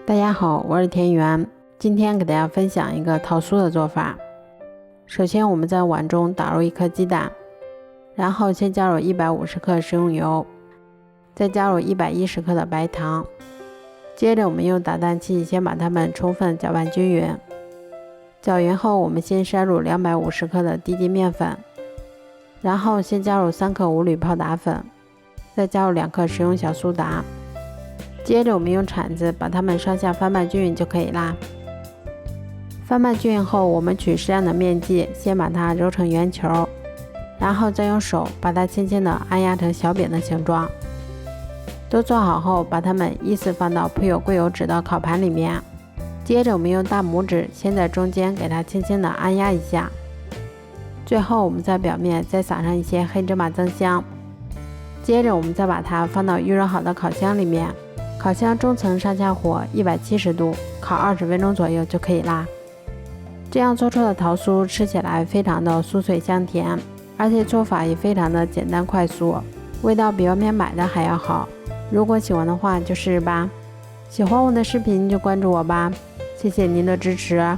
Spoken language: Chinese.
大家好，我是田园，今天给大家分享一个桃酥的做法。首先我们在碗中打入一颗鸡蛋，然后先加入150克食用油，再加入110克的白糖，接着我们用打蛋器先把它们充分搅拌均匀。搅匀后，我们先筛入250克的低筋面粉，然后先加入3克无铝泡打粉，再加入2克食用小苏打。接着我们用铲子把它们上下翻拌均匀就可以啦。翻拌均匀后，我们取适量的面剂，先把它揉成圆球，然后再用手把它轻轻地按压成小饼的形状。都做好后，把它们依次放到铺有贵油纸的烤盘里面。接着我们用大拇指先在中间给它轻轻地按压一下，最后我们在表面再撒上一些黑芝麻增香。接着我们再把它放到预热好的烤箱里面，烤箱中层上下火170度，烤20分钟左右就可以啦。这样做出的桃酥吃起来非常的酥脆香甜，而且做法也非常的简单快速，味道比外面买的还要好。如果喜欢的话就试试吧。喜欢我的视频就关注我吧，谢谢您的支持。